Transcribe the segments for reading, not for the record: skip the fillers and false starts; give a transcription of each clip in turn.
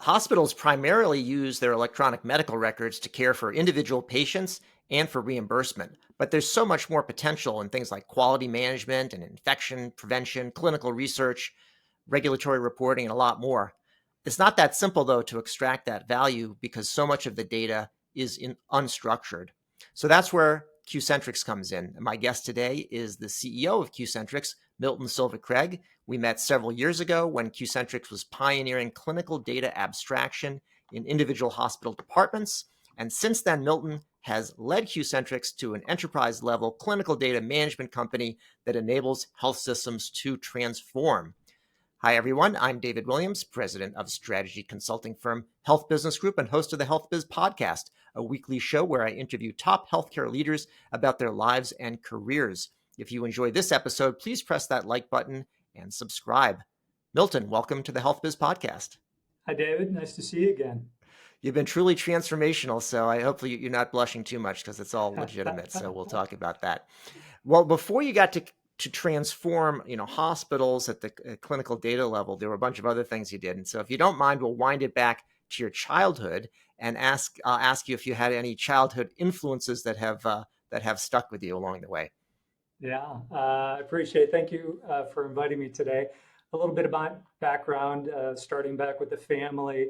Hospitals primarily use their electronic medical records to care for individual patients and for reimbursement. But there's so much more potential in things like quality management and infection prevention, clinical research, regulatory reporting, and a lot more. It's not that simple, though, to extract that value because so much of the data is unstructured. So that's where QCentrix comes in. And my guest today is the CEO of QCentrix, Milton Silva-Craig. We met several years ago when QCentrix was pioneering clinical data abstraction in individual hospital departments. And since then, Milton has led QCentrix to an enterprise-level clinical data management company that enables health systems to transform. Hi, everyone. I'm David Williams, president of strategy consulting firm Health Business Group and host of the HealthBiz podcast, a weekly show where I interview top healthcare leaders about their lives and careers. If you enjoy this episode, please press that like button and subscribe. Milton, welcome to the HealthBiz podcast. Hi, David. Nice to see you again. You've been truly transformational, so I hopefully you're not blushing too much because it's all legitimate. So we'll talk about that. Well, before you got to transform, hospitals at the clinical data level, there were a bunch of other things you did. And so if you don't mind, we'll wind it back to your childhood and I'll ask you if you had any childhood influences that have stuck with you along the way. Yeah, I appreciate it. Thank you for inviting me today. A little bit about background, starting back with the family.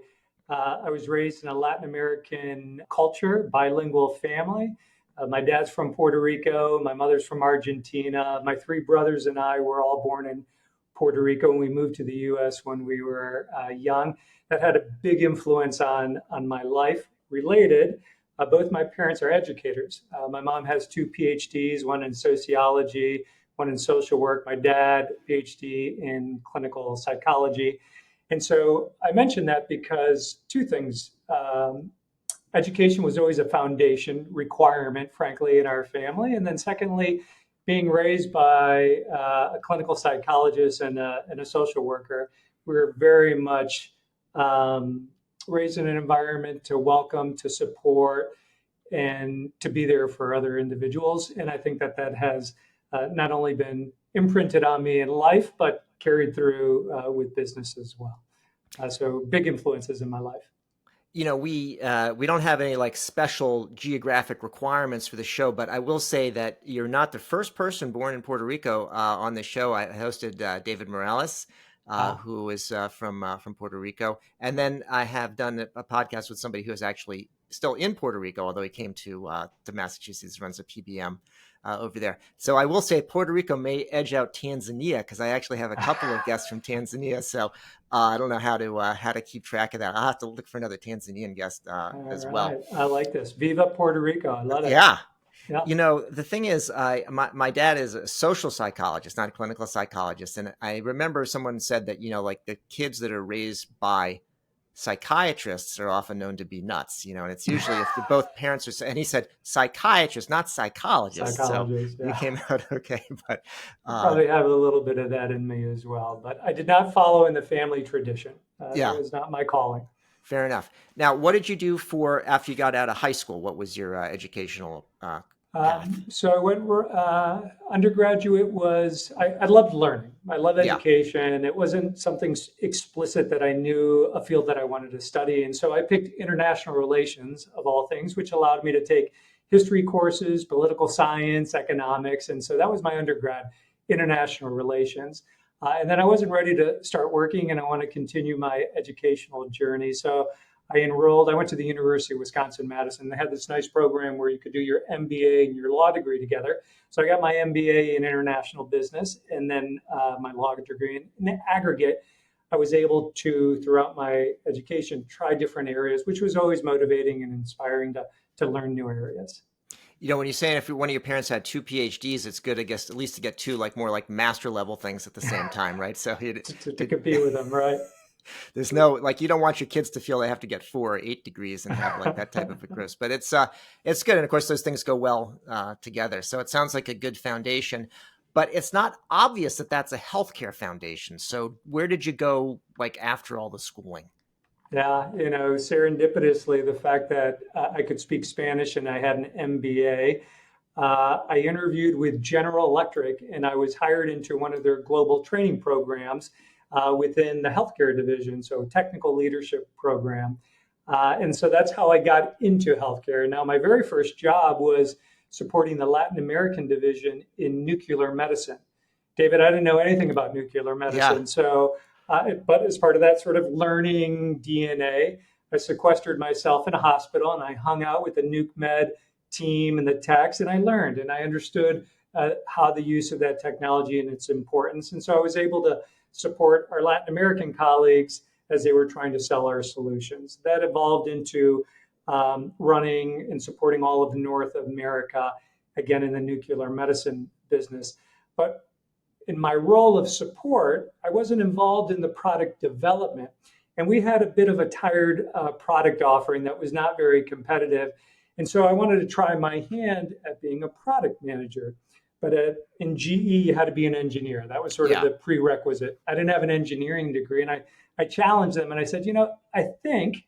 I was raised in a Latin American culture, bilingual family. My dad's from Puerto Rico. My mother's from Argentina. My three brothers and I were all born in Puerto Rico, and we moved to the U.S. when we were young. That had a big influence on my life. Related, both my parents are educators. My mom has 2 PhDs, one in sociology, one in social work. My dad, PhD in clinical psychology. And so I mentioned that because two things. Education was always a foundation requirement, frankly, in our family. And then secondly, being raised by a clinical psychologist and a social worker, we were very much raised in an environment to welcome, to support, and to be there for other individuals. And I think that has not only been imprinted on me in life, but carried through with business as well. So big influences in my life. We don't have any special geographic requirements for the show, but I will say that you're not the first person born in Puerto Rico on the show. I hosted David Morales, who is from Puerto Rico, and then I have done a podcast with somebody who is actually still in Puerto Rico, although he came to Massachusetts, runs a PBM over there. So I will say Puerto Rico may edge out Tanzania because I actually have a couple of guests from Tanzania. So I don't know how to keep track of that. I'll have to look for another Tanzanian guest as well. I like this. Viva Puerto Rico. I love it. Yeah. The thing is, my dad is a social psychologist, not a clinical psychologist. And I remember someone said that, the kids that are raised by psychiatrists are often known to be nuts, and it's usually if both parents are, and he said psychiatrists, not psychologists. So you came out okay, but probably have a little bit of that in me as well. But I did not follow in the family tradition. That was not my calling. Fair enough. Now, what did you do after you got out of high school? What was your educational path? So I went undergraduate I loved learning. I love education. It wasn't something explicit that I knew a field that I wanted to study. And so I picked international relations of all things, which allowed me to take history courses, political science, economics. And so that was my undergrad, international relations. And then I wasn't ready to start working and I want to continue my educational journey. So I went to the University of Wisconsin-Madison. They had this nice program where you could do your MBA and your law degree together. So I got my MBA in international business and then my law degree. And in the aggregate, I was able to, throughout my education, try different areas, which was always motivating and inspiring to learn new areas. When you're saying if one of your parents had 2 PhDs, it's good, I guess, at least to get 2 more master level things at the same time, right? So to compete with them, right? There's no, you don't want your kids to feel they have to get 4 or 8 degrees and have that type of a growth, but it's good. And of course, those things go well together. So it sounds like a good foundation, but it's not obvious that that's a healthcare foundation. So where did you go after all the schooling? Yeah, serendipitously, the fact that I could speak Spanish and I had an MBA, I interviewed with General Electric and I was hired into one of their global training programs. within the healthcare division, so technical leadership program. And so that's how I got into healthcare. Now, my very first job was supporting the Latin American division in nuclear medicine. David, I didn't know anything about nuclear Yeah. medicine. So, but as part of that sort of learning DNA, I sequestered myself in a hospital and I hung out with the nuke med team and the techs, and I learned and I understood how the use of that technology and its importance. And so I was able to support our Latin American colleagues as they were trying to sell our solutions. That evolved into running and supporting all of North America, again in the nuclear medicine business. But in my role of support, I wasn't involved in the product development. And we had a bit of a tired product offering that was not very competitive. And so I wanted to try my hand at being a product manager. But in GE, you had to be an engineer. That was sort of Yeah. the prerequisite. I didn't have an engineering degree. And I challenged them and I said, I think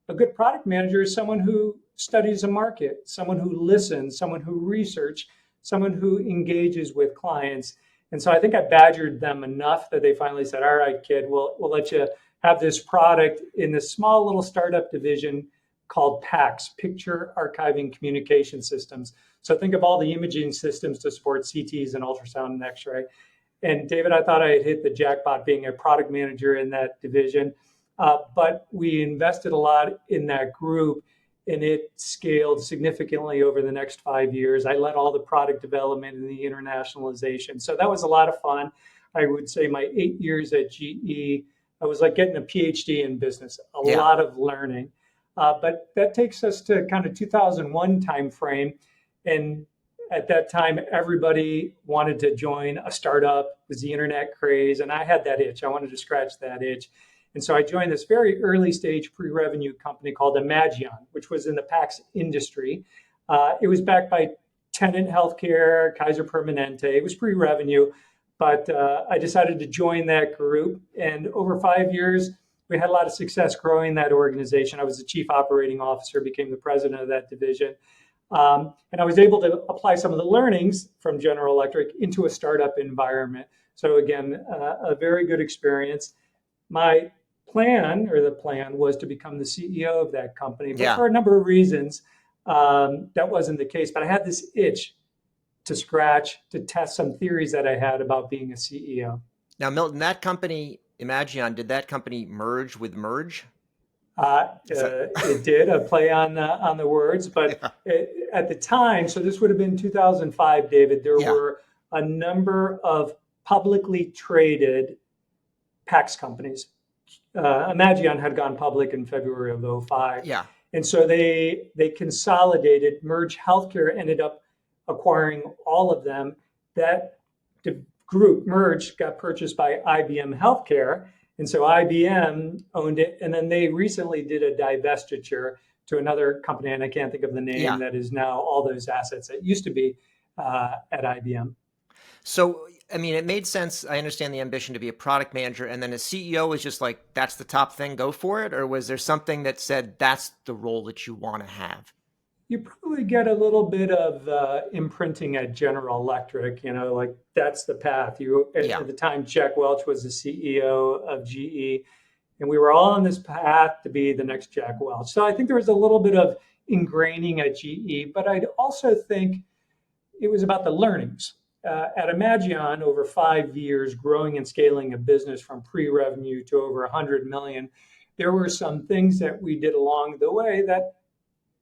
a good product manager is someone who studies a market, someone who listens, someone who researches, someone who engages with clients. And so I think I badgered them enough that they finally said, all right, kid, we'll let you have this product in this small little startup division called PACS, Picture Archiving Communication Systems. So think of all the imaging systems to support CTs and ultrasound and X-ray. And David, I thought I had hit the jackpot being a product manager in that division. But we invested a lot in that group and it scaled significantly over the next 5 years. I led all the product development and the internationalization. So that was a lot of fun. I would say my 8 years at GE, I was like getting a PhD in business, a Yeah. lot of learning. But that takes us to kind of 2001 timeframe. And at that time, everybody wanted to join a startup. It was the internet craze. And I had that itch. I wanted to scratch that itch. And so I joined this very early stage pre-revenue company called Imagion, which was in the PACS industry. It was backed by Tenet Healthcare, Kaiser Permanente. It was pre-revenue, but I decided to join that group. And over 5 years, we had a lot of success growing that organization. I was the chief operating officer, became the president of that division. And I was able to apply some of the learnings from General Electric into a startup environment. So again, a very good experience. My the plan was to become the CEO of that company. But Yeah. for a number of reasons, that wasn't the case. But I had this itch to scratch, to test some theories that I had about being a CEO. Now, Milton, that company, Imagion, did that company merge with Merge? Is that It did a play on the words, but yeah. at the time, so this would have been 2005, David, there Yeah. were a number of publicly traded PACS companies. Imagion had gone public in February of '05. Yeah. And so they consolidated. Merge Healthcare ended up acquiring all of them. That group, Merge, got purchased by IBM Healthcare. And so IBM owned it. And then they recently did a divestiture to another company, and I can't think of the name, Yeah. that is now all those assets that used to be at IBM. So, I mean, it made sense. I understand the ambition to be a product manager, and then a CEO was just like, that's the top thing, go for it? Or was there something that said that's the role that you want to have? You probably get a little bit of imprinting at General Electric, like that's the path. Yeah. At the time, Jack Welch was the CEO of GE, and we were all on this path to be the next Jack Welch. So I think there was a little bit of ingraining at GE, but I'd also think it was about the learnings. At Imagion, over 5 years, growing and scaling a business from pre-revenue to over 100 million, there were some things that we did along the way that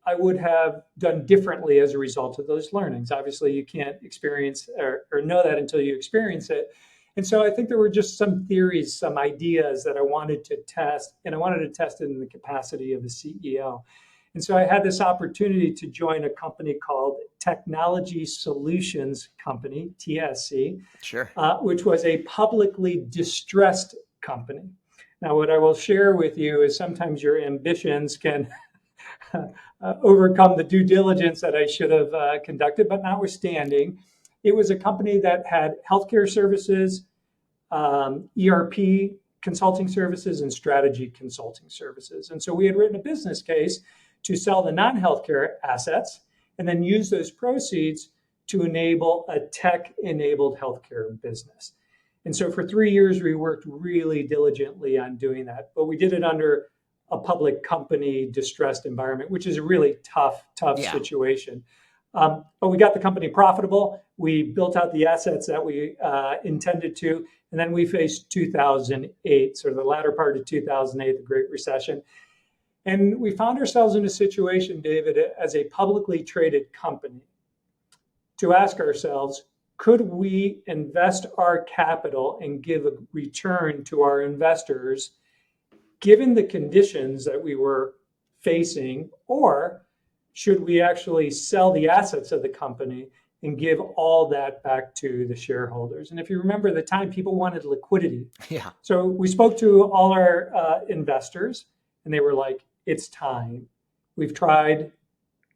I would have done differently as a result of those learnings. Obviously, you can't experience or know that until you experience it. And so I think there were just some theories, some ideas that I wanted to test, and I wanted to test it in the capacity of a CEO. And so I had this opportunity to join a company called Technology Solutions Company, TSC, Sure. which was a publicly distressed company. Now, what I will share with you is sometimes your ambitions can overcome the due diligence that I should have conducted, but notwithstanding, it was a company that had healthcare services, ERP consulting services, and strategy consulting services. And so we had written a business case to sell the non-healthcare assets and then use those proceeds to enable a tech-enabled healthcare business. And so for 3 years, we worked really diligently on doing that. But we did it under a public company distressed environment, which is a really tough Yeah. situation. But we got the company profitable. We built out the assets that we intended to. And then we faced 2008, sort of the latter part of 2008, the Great Recession. And we found ourselves in a situation, David, as a publicly traded company, to ask ourselves, could we invest our capital and give a return to our investors given the conditions that we were facing, or should we actually sell the assets of the company and give all that back to the shareholders? And if you remember, at the time, people wanted liquidity. Yeah. So we spoke to all our investors, and they were like, it's time. We've tried.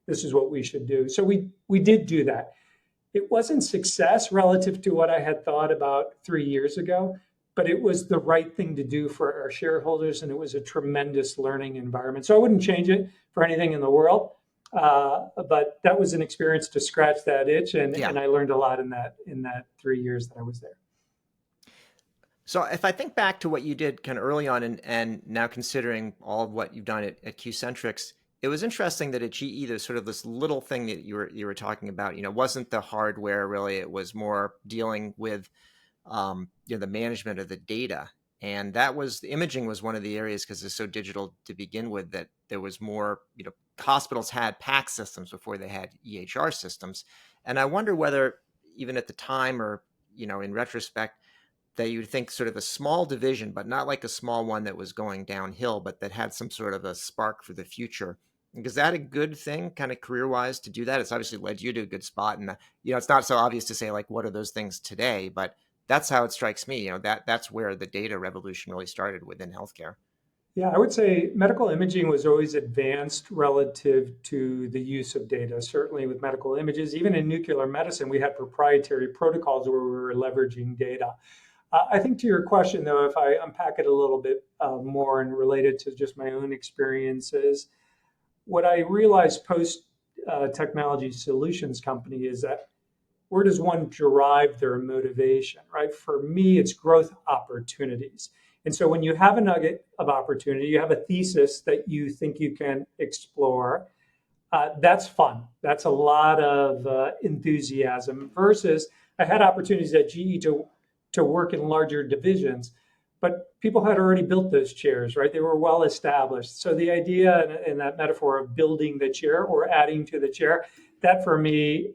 This is what we should do. So we did do that. It wasn't success relative to what I had thought about 3 years ago, but it was the right thing to do for our shareholders, and it was a tremendous learning environment. So I wouldn't change it for anything in the world, but that was an experience to scratch that itch, and I learned a lot in that 3 years that I was there. So if I think back to what you did kind of early on, and now considering all of what you've done at Q-Centrix, it was interesting that at GE, there's sort of this little thing that you were talking about. Wasn't the hardware really? It was more dealing with the management of the data, and that was the imaging was one of the areas, because it's so digital to begin with, that there was more. Hospitals had PACS systems before they had EHR systems, and I wonder whether even at the time or in retrospect, that you would think sort of a small division, but not like a small one that was going downhill, but that had some sort of a spark for the future. Is that a good thing, kind of career-wise, to do that? It's obviously led you to a good spot, and it's not so obvious to say like what are those things today, but that's how it strikes me. That's where the data revolution really started within healthcare. Yeah, I would say medical imaging was always advanced relative to the use of data. Certainly with medical images, even in nuclear medicine, we had proprietary protocols where we were leveraging data. I think to your question, though, if I unpack it a little bit more and related to just my own experiences, what I realized post technology solutions company is that where does one derive their motivation, right? For me, it's growth opportunities. And so when you have a nugget of opportunity, you have a thesis that you think you can explore, that's fun. That's a lot of enthusiasm versus I had opportunities at GE to work in larger divisions, but people had already built those chairs, right? They were well established. So the idea in that metaphor of building the chair or adding to the chair, that for me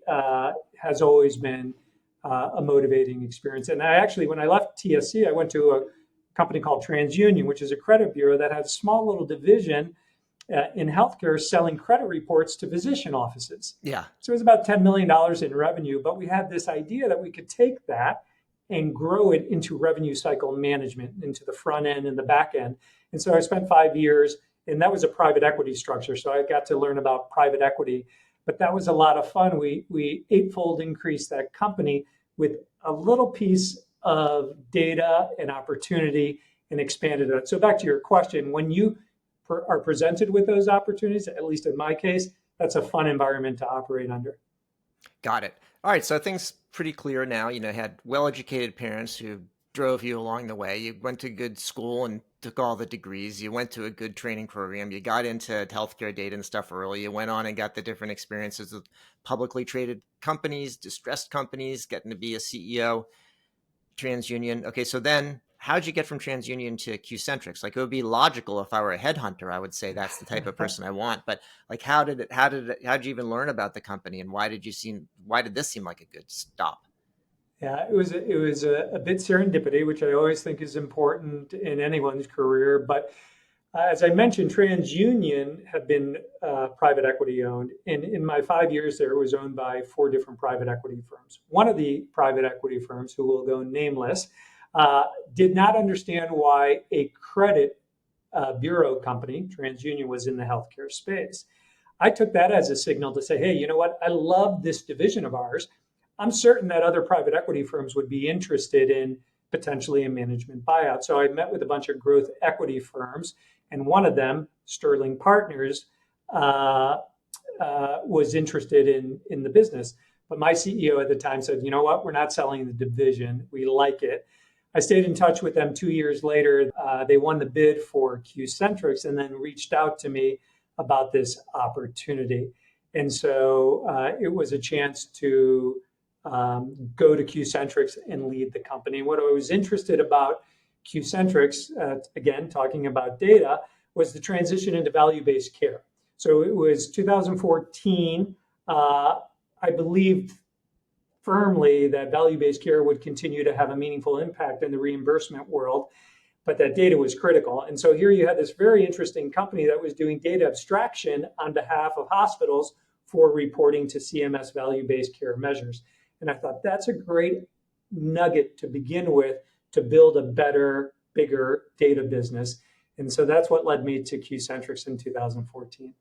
has always been a motivating experience. And I actually, when I left TSC, I went to a company called TransUnion, which is a credit bureau that had a small little division in healthcare selling credit reports to physician offices. Yeah. So it was about $10 million in revenue, but we had this idea that we could take that and grow it into revenue cycle management, into the front end and the back end. And so I spent 5 years, and that was a private equity structure. So I got to learn about private equity, but that was a lot of fun. We eightfold increased that company with a little piece of data and opportunity and expanded it. So back to your question, when you are presented with those opportunities, at least in my case, that's a fun environment to operate under. Got it. All right. So things pretty clear now. Had well-educated parents who drove you along the way. You went to good school and took all the degrees. You went to a good training program. You got into healthcare data and stuff early. You went on and got the different experiences with publicly traded companies, distressed companies, getting to be a CEO, TransUnion. Okay. So then how'd you get from TransUnion to Q-Centrix? Like, it would be logical if I were a headhunter, I would say that's the type of person I want. But like, how did you even learn about the company, and why did this seem like a good stop? Yeah, it was a bit serendipity, which I always think is important in anyone's career. But as I mentioned, TransUnion had been private equity owned. And in my 5 years there, it was owned by 4 different private equity firms. One of the private equity firms, who will go nameless, did not understand why a credit bureau company, TransUnion, was in the healthcare space. I took that as a signal to say, hey, you know what? I love this division of ours. I'm certain that other private equity firms would be interested in potentially a management buyout. So I met with a bunch of growth equity firms, and one of them, Sterling Partners, was interested in the business. But my CEO at the time said, you know what? We're not selling the division. We like it. I stayed in touch with them 2 years later. They won the bid for Q-Centrix and then reached out to me about this opportunity. And so it was a chance to go to Q-Centrix and lead the company. What I was interested about Q-Centrix, again, talking about data, was the transition into value-based care. So it was 2014. I believed firmly that value-based care would continue to have a meaningful impact in the reimbursement world, but that data was critical. And so here you had this very interesting company that was doing data abstraction on behalf of hospitals for reporting to CMS value-based care measures. And I thought that's a great nugget to begin with to build a better, bigger data business. And so that's what led me to Q-Centrix in 2014.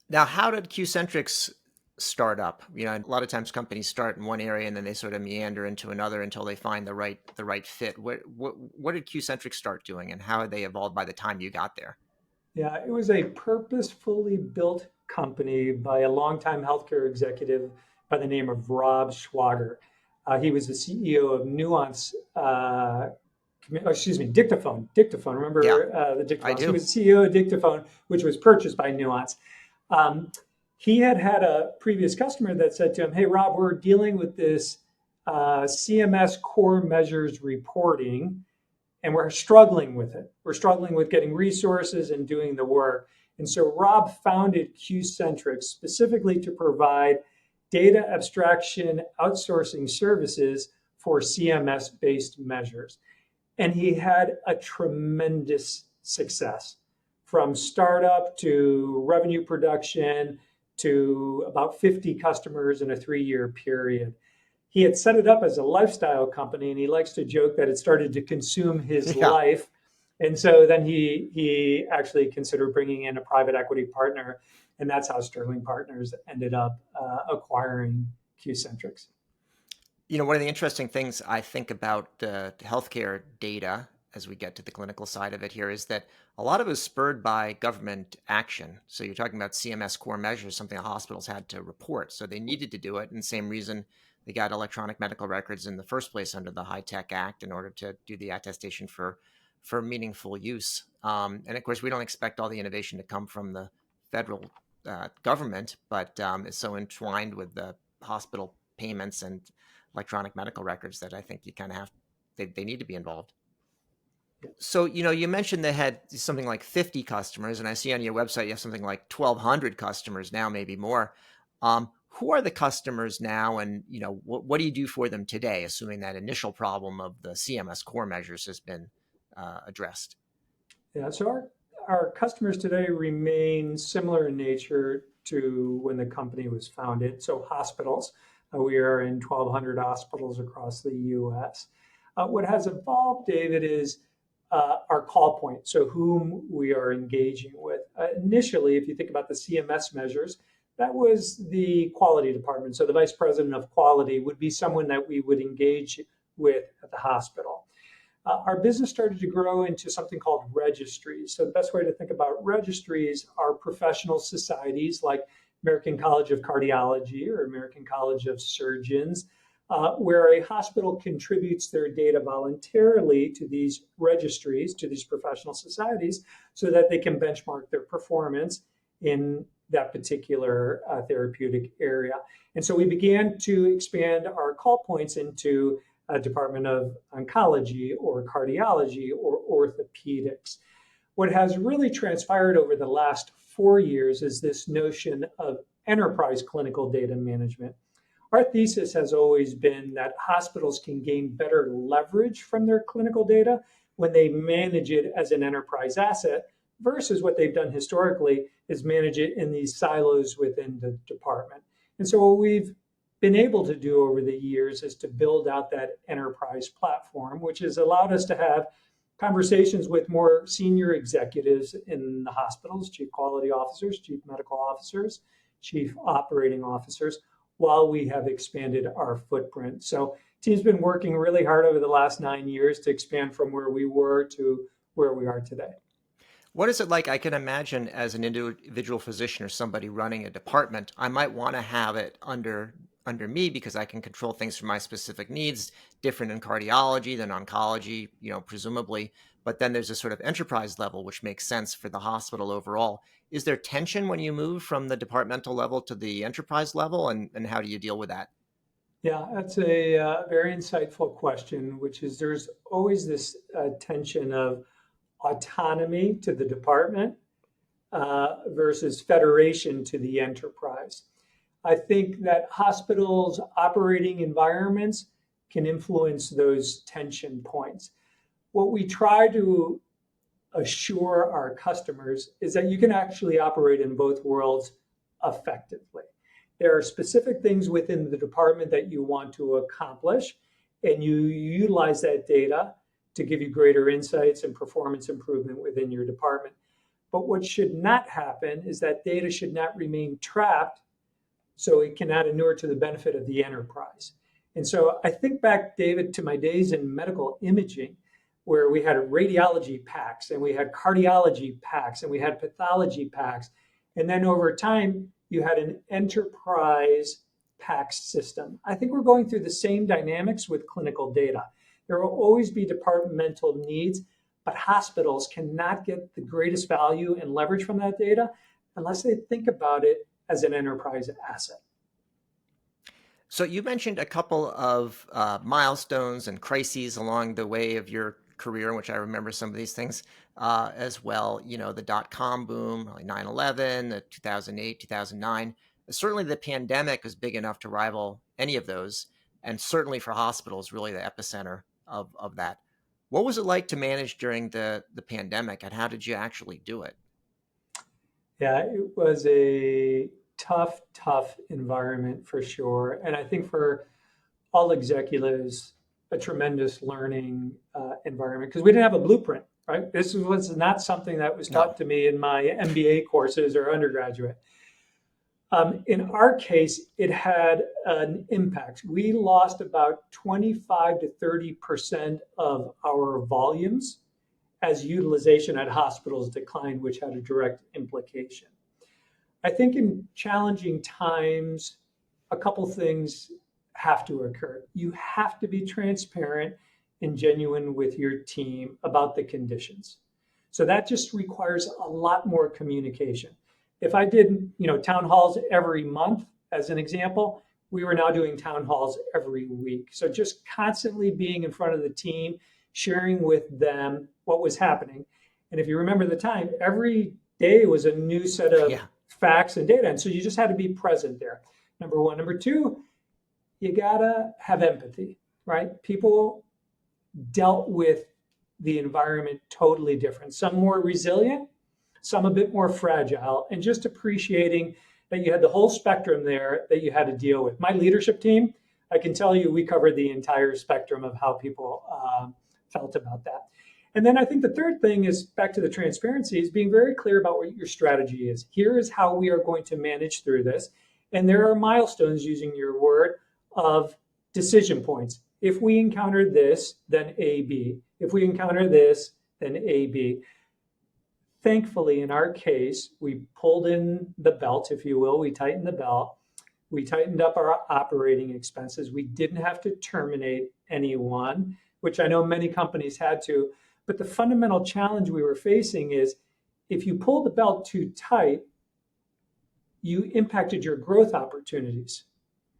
Now, how did QCentrix start up? A lot of times companies start in one area and then they sort of meander into another until they find the right fit. What did QCentrix start doing, and how had they evolved by the time you got there? Yeah, it was a purposefully built company by a longtime healthcare executive by the name of Rob Schwager. He was the CEO of Nuance, Dictaphone. Dictaphone, Yeah, remember the I Dictaphone? He do. was the CEO of Dictaphone, which was purchased by Nuance. He had a previous customer that said to him, "Hey, Rob, we're dealing with this CMS core measures reporting, and we're struggling with it. We're struggling with getting resources and doing the work." And so Rob founded Q-Centrix specifically to provide data abstraction outsourcing services for CMS-based measures. And he had a tremendous success from startup to revenue production to about 50 customers in a 3-year period. He had set it up as a lifestyle company, and he likes to joke that it started to consume his Yeah. life. And so then he actually considered bringing in a private equity partner, and that's how Sterling Partners ended up acquiring Q-Centrix. One of the interesting things I think about healthcare data as we get to the clinical side of it here is that a lot of it was spurred by government action. So you're talking about CMS core measures, something hospitals had to report. So they needed to do it. And same reason they got electronic medical records in the first place under the HITECH Act in order to do the attestation for meaningful use. And of course, we don't expect all the innovation to come from the federal government, but it's so entwined with the hospital payments and electronic medical records that I think you kind of they need to be involved. So, you mentioned they had something like 50 customers, and I see on your website you have something like 1,200 customers now, maybe more. Who are the customers now, and what do you do for them today, assuming that initial problem of the CMS core measures has been addressed? Yeah, so our customers today remain similar in nature to when the company was founded. So hospitals, we are in 1,200 hospitals across the U.S. What has evolved, David, is our call point, so whom we are engaging with. Initially, if you think about the CMS measures, that was the quality department. So the vice president of quality would be someone that we would engage with at the hospital. Our business started to grow into something called registries. So the best way to think about registries are professional societies like American College of Cardiology or American College of Surgeons, where a hospital contributes their data voluntarily to these registries, to these professional societies, so that they can benchmark their performance in that particular therapeutic area. And so we began to expand our call points into a Department of Oncology or Cardiology or Orthopedics. What has really transpired over the last 4 years is this notion of enterprise clinical data management. Our thesis has always been that hospitals can gain better leverage from their clinical data when they manage it as an enterprise asset versus what they've done historically is manage it in these silos within the department. And so what we've been able to do over the years is to build out that enterprise platform, which has allowed us to have conversations with more senior executives in the hospitals, chief quality officers, chief medical officers, chief operating officers, while we have expanded our footprint. So team's been working really hard over the last 9 years to expand from where we were to where we are today. What is it like? I can imagine as an individual physician or somebody running a department, I might want to have it under under me because I can control things for my specific needs, different in cardiology than oncology, presumably. But then there's a sort of enterprise level, which makes sense for the hospital overall. Is there tension when you move from the departmental level to the enterprise level, and how do you deal with that? Yeah, that's a very insightful question, which is there's always this tension of autonomy to the department versus federation to the enterprise. I think that hospitals' operating environments can influence those tension points. What we try to assure our customers is that you can actually operate in both worlds effectively. There are specific things within the department that you want to accomplish, and you utilize that data to give you greater insights and performance improvement within your department. But what should not happen is that data should not remain trapped so it cannot inure to the benefit of the enterprise. And so I think back, David, to my days in medical imaging, where we had radiology packs and we had cardiology packs and we had pathology packs. And then over time, you had an enterprise PACS system. I think we're going through the same dynamics with clinical data. There will always be departmental needs, but hospitals cannot get the greatest value and leverage from that data unless they think about it as an enterprise asset. So you mentioned a couple of milestones and crises along the way of your career, in which I remember some of these things as well. The dot-com boom, like 9/11, the 2008, 2009. Certainly the pandemic was big enough to rival any of those, and certainly for hospitals, really the epicenter of that. What was it like to manage during the pandemic, and how did you actually do it? Yeah, it was a tough environment for sure. And I think for all executives, a tremendous learning environment because we didn't have a blueprint, right? This was not something that was taught No. to me in my MBA courses or undergraduate. In our case, it had an impact. We lost about 25 to 30% of our volumes as utilization at hospitals declined, which had a direct implication. I think in challenging times, a couple things have to occur. You have to be transparent and genuine with your team about the conditions. So that just requires a lot more communication. If I did, town halls every month, as an example, we were now doing town halls every week. So just constantly being in front of the team, sharing with them what was happening. And if you remember the time, every day was a new set of facts and data. And so you just had to be present there. Number one. Number two, you gotta have empathy, right? People dealt with the environment totally different. Some more resilient, some a bit more fragile, and just appreciating that you had the whole spectrum there that you had to deal with. My leadership team, I can tell you, we covered the entire spectrum of how people felt about that. And then I think the third thing is back to the transparency is being very clear about what your strategy is. Here is how we are going to manage through this. And there are milestones, using your word, of decision points. If we encounter this, then A, B. If we encounter this, then A, B. Thankfully, in our case, we pulled in the belt, if you will. We tightened the belt. We tightened up our operating expenses. We didn't have to terminate anyone, which I know many companies had to. But the fundamental challenge we were facing is if you pull the belt too tight, you impacted your growth opportunities,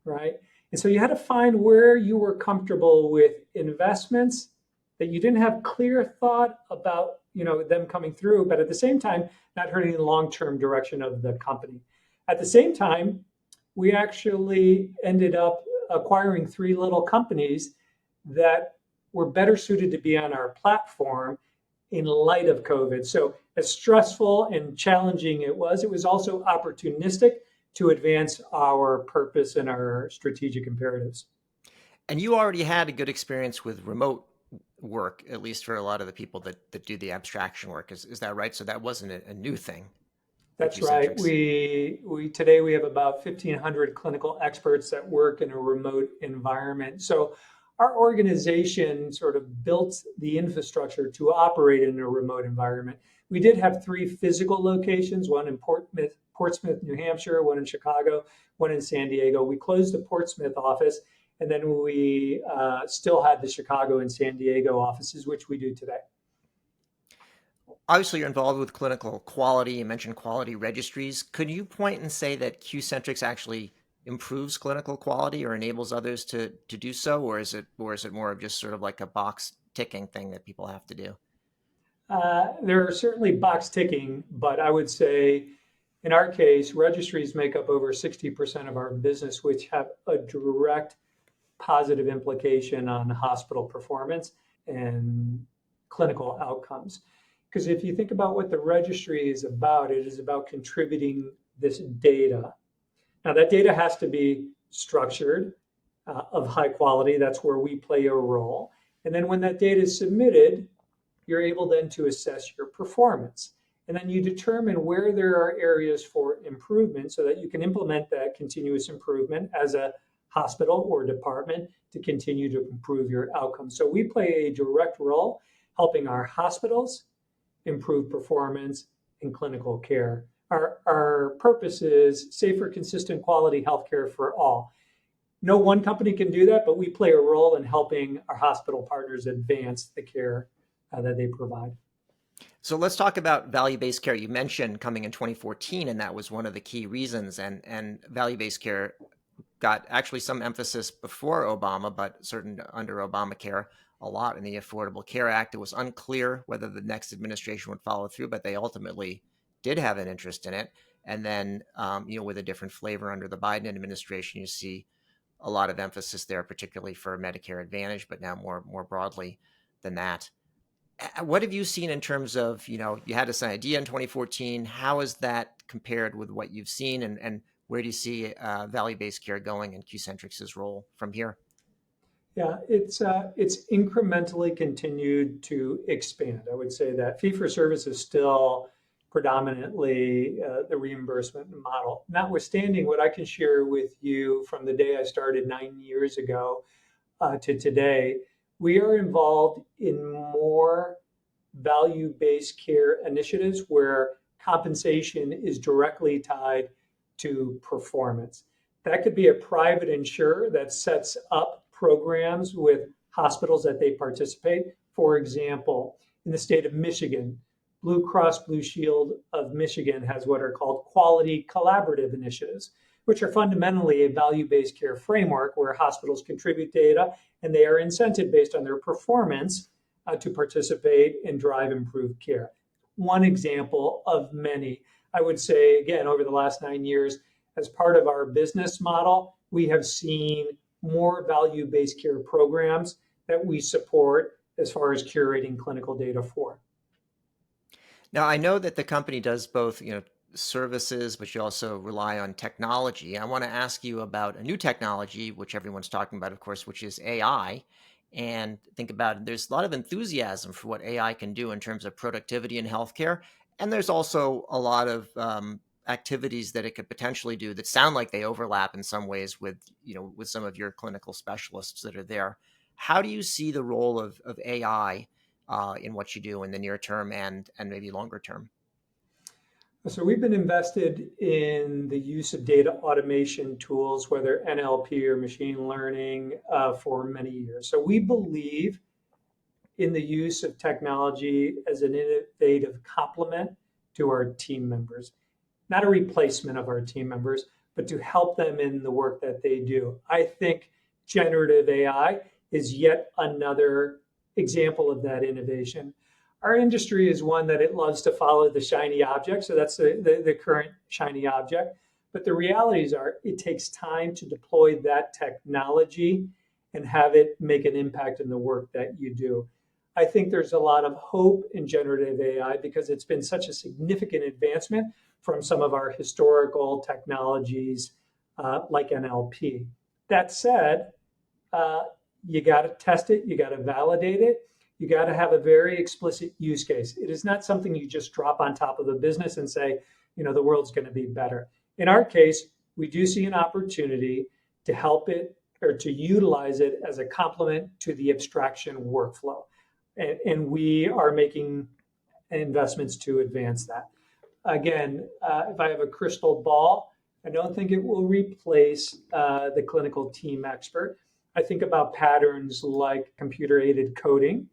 right? And so you had to find where you were comfortable with investments that you didn't have clear thought about, them coming through, but at the same time, not hurting the long-term direction of the company. At the same time, we actually ended up acquiring 3 little companies that were better suited to be on our platform in light of COVID. So as stressful and challenging it was also opportunistic to advance our purpose and our strategic imperatives. And you already had a good experience with remote work, at least for a lot of the people that do the abstraction work. Is that right? So that wasn't a new thing. That's right. We today we have about 1,500 clinical experts that work in a remote environment. So our organization sort of built the infrastructure to operate in a remote environment. We did have 3 physical locations, one in Portsmouth, New Hampshire, one in Chicago, one in San Diego. We closed the Portsmouth office, and then we still had the Chicago and San Diego offices, which we do today. Obviously, you're involved with clinical quality. You mentioned quality registries. Could you point and say that Q-Centrix actually improves clinical quality or enables others to do so, or is it more of just sort of like a box ticking thing that people have to do? There are certainly box ticking, but I would say in our case, registries make up over 60% of our business, which have a direct positive implication on hospital performance and clinical outcomes. Because if you think about what the registry is about, it is about contributing this data. Now, that data has to be structured, of high quality. That's where we play a role. And then when that data is submitted, you're able then to assess your performance. And then you determine where there are areas for improvement so that you can implement that continuous improvement as a hospital or department to continue to improve your outcomes. So we play a direct role helping our hospitals improve performance in clinical care. Our purpose is safer, consistent, quality healthcare for all. No one company can do that, but we play a role in helping our hospital partners advance the care that they provide. So let's talk about value-based care. You mentioned coming in 2014, and that was one of the key reasons. And value-based care got actually some emphasis before Obama, but certain under Obamacare, a lot in the Affordable Care Act. It was unclear whether the next administration would follow through, but they ultimately did have an interest in it. And then, with a different flavor under the Biden administration, you see a lot of emphasis there, particularly for Medicare Advantage, but now more broadly than that. What have you seen in terms of, you had this idea in 2014. How has that compared with what you've seen, and where do you see value-based care going and QCentrix's role from here? Yeah, it's incrementally continued to expand. I would say that fee-for-service is still predominantly the reimbursement model. Notwithstanding what I can share with you from the day I started 9 years ago to today, we are involved in more value-based care initiatives where compensation is directly tied to performance. That could be a private insurer that sets up programs with hospitals that they participate. For example, in the state of Michigan, Blue Cross Blue Shield of Michigan has what are called quality collaborative initiatives, which are fundamentally a value-based care framework where hospitals contribute data and they are incented based on their performance to participate and drive improved care. One example of many. I would say, again, over the last 9 years, as part of our business model, we have seen more value-based care programs that we support as far as curating clinical data for. Now, I know that the company does both, services, but you also rely on technology. I want to ask you about a new technology, which everyone's talking about, of course, which is AI. And think about it, there's a lot of enthusiasm for what AI can do in terms of productivity in healthcare. And there's also a lot of activities that it could potentially do that sound like they overlap in some ways with some of your clinical specialists that are there. How do you see the role of AI in what you do in the near term and maybe longer term? So we've been invested in the use of data automation tools, whether NLP or machine learning, for many years. So we believe in the use of technology as an innovative complement to our team members, not a replacement of our team members, but to help them in the work that they do. I think generative AI is yet another example of that innovation. Our industry is one that it loves to follow the shiny object. So that's the current shiny object. But the realities are it takes time to deploy that technology and have it make an impact in the work that you do. I think there's a lot of hope in generative AI because it's been such a significant advancement from some of our historical technologies like NLP. That said, you got to test it, you got to validate it, you got to have a very explicit use case. It is not something you just drop on top of the business and say, the world's going to be better. In our case, we do see an opportunity to help it or to utilize it as a complement to the abstraction workflow. And we are making investments to advance that. again, if I have a crystal ball, I don't think it will replace the clinical team expert. I think about patterns like computer aided coding.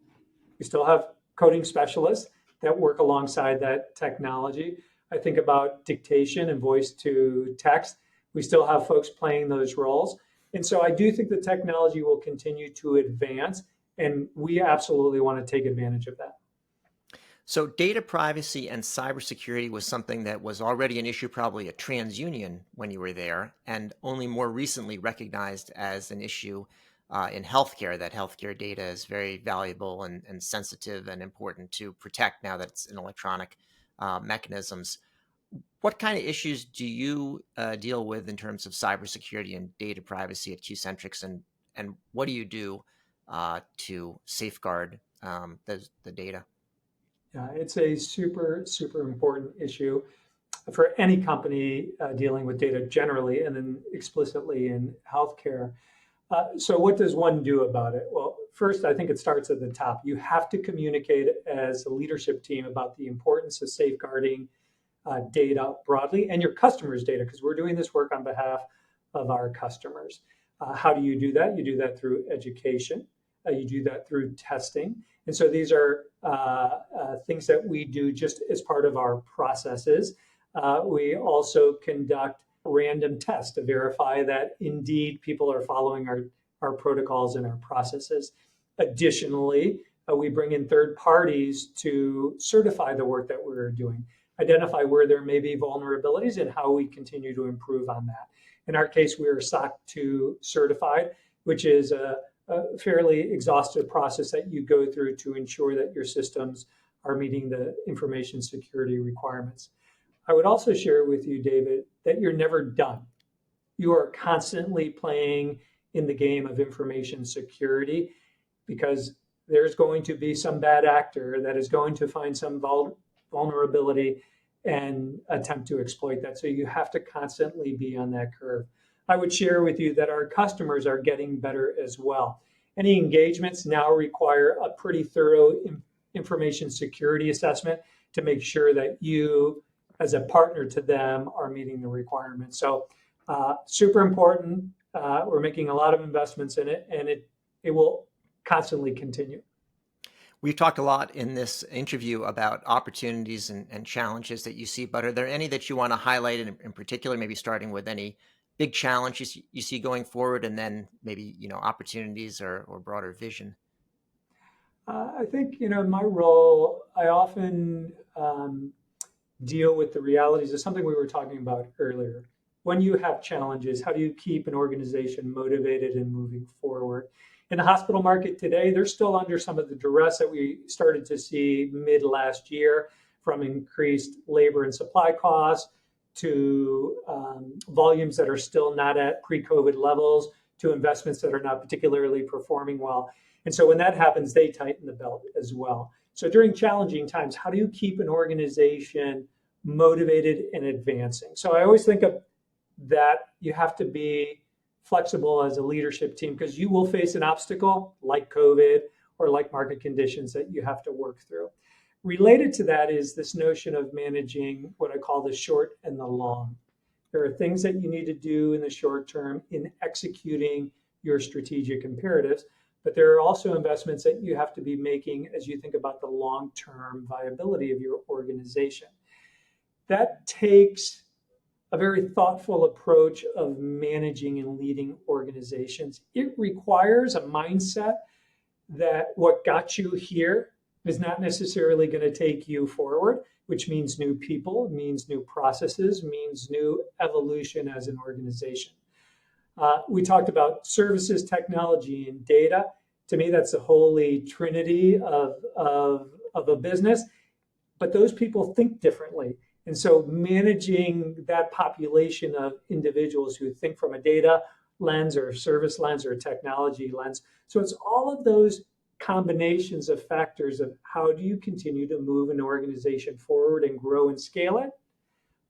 We still have coding specialists that work alongside that technology. I think about dictation and voice to text. We still have folks playing those roles. And so I do think the technology will continue to advance, and we absolutely want to take advantage of that. So data privacy and cybersecurity was something that was already an issue probably at TransUnion when you were there, and only more recently recognized as an issue in healthcare, that healthcare data is very valuable and sensitive and important to protect now that it's in electronic mechanisms. What kind of issues do you deal with in terms of cybersecurity and data privacy at QCentrix, and what do you do to safeguard the data? Yeah, it's a super, super important issue for any company dealing with data generally, and then explicitly in healthcare. So what does one do about it? Well, first, I think it starts at the top. You have to communicate as a leadership team about the importance of safeguarding data broadly and your customers' data, because we're doing this work on behalf of our customers. How do you do that? You do that through education. You do that through testing. And so these are things that we do just as part of our processes. We also conduct random tests to verify that indeed people are following our protocols and our processes. Additionally, we bring in third parties to certify the work that we're doing, identify where there may be vulnerabilities and how we continue to improve on that. In our case, we are SOC 2 certified, which is a fairly exhaustive process that you go through to ensure that your systems are meeting the information security requirements. I would also share with you, David, that you're never done. You are constantly playing in the game of information security, because there's going to be some bad actor that is going to find some vulnerability and attempt to exploit that. So you have to constantly be on that curve. I would share with you that our customers are getting better as well. Any engagements now require a pretty thorough information security assessment to make sure that you, as a partner to them, are meeting the requirements. So super important. We're making a lot of investments in it, and it will constantly continue. We've talked a lot in this interview about opportunities and challenges that you see, but are there any that you want to highlight in particular, maybe starting with any big challenges you see going forward, and then maybe, opportunities or broader vision? I think, in my role, I often deal with the realities of something we were talking about earlier. When you have challenges, how do you keep an organization motivated and moving forward? In the hospital market today, they're still under some of the duress that we started to see mid last year, from increased labor and supply costs to volumes that are still not at pre-COVID levels, to investments that are not particularly performing well. And so when that happens, they tighten the belt as well. So during challenging times, how do you keep an organization motivated and advancing? So I always think of that you have to be flexible as a leadership team, because you will face an obstacle like COVID or like market conditions that you have to work through. Related to that is this notion of managing what I call the short and the long. There are things that you need to do in the short term in executing your strategic imperatives, but there are also investments that you have to be making as you think about the long-term viability of your organization. That takes a very thoughtful approach of managing and leading organizations. It requires a mindset that what got you here is not necessarily going to take you forward, which means new people, means new processes, means new evolution as an organization. We talked about services, technology, and data. To me, that's the holy trinity of a business. But those people think differently. And so managing that population of individuals who think from a data lens or service lens or technology lens. So it's all of those combinations of factors of how do you continue to move an organization forward and grow and scale it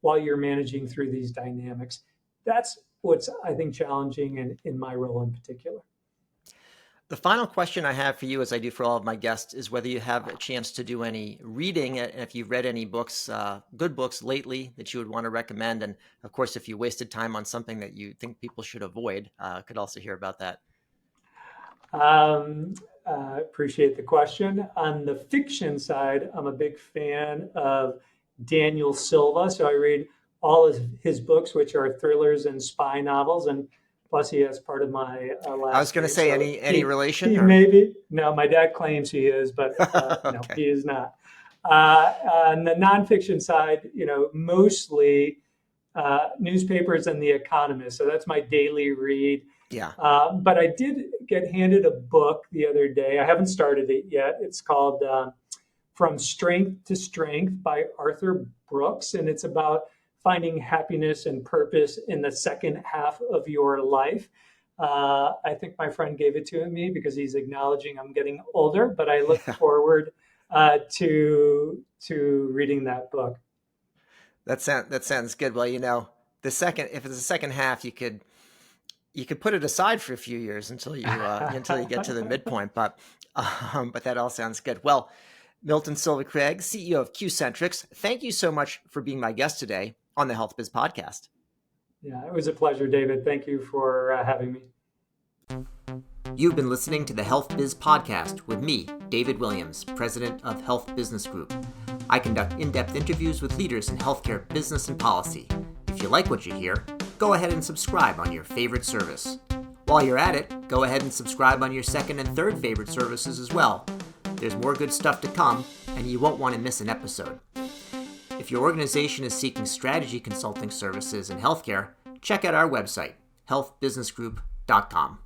while you're managing through these dynamics. That's what's, I think, challenging in my role in particular. The final question I have for you, as I do for all of my guests, is whether you have a chance to do any reading, and if you've read any books, good books lately that you would want to recommend. And of course, if you wasted time on something that you think people should avoid, could also hear about that. Appreciate the question. On the fiction side, I'm a big fan of Daniel Silva. So I read all of his books, which are thrillers and spy novels. And plus, he has part of my last I was going to name. say, So any relation? he Or? maybe. No, my dad claims he is, but no, Okay. he is not. On the nonfiction side, mostly newspapers and The Economist. So that's my daily read. Yeah. But I did get handed a book the other day. I haven't started it yet. It's called From Strength to Strength by Arthur Brooks. And it's about finding happiness and purpose in the second half of your life. I think my friend gave it to me because he's acknowledging I'm getting older, but I look forward to reading that book. That sounds good. Well, if it's the second half, you could put it aside for a few years until you get to the midpoint. But that all sounds good. Well, Milton Silva-Craig, CEO of Q-Centrix, thank you so much for being my guest today on the HealthBiz podcast. Yeah, it was a pleasure, David. Thank you for having me. You've been listening to the HealthBiz podcast with me, David Williams, president of Health Business Group. I conduct in-depth interviews with leaders in healthcare business and policy. If you like what you hear, go ahead and subscribe on your favorite service. While you're at it, go ahead and subscribe on your second and third favorite services as well. There's more good stuff to come, and you won't want to miss an episode. If your organization is seeking strategy consulting services in healthcare, check out our website, healthbusinessgroup.com.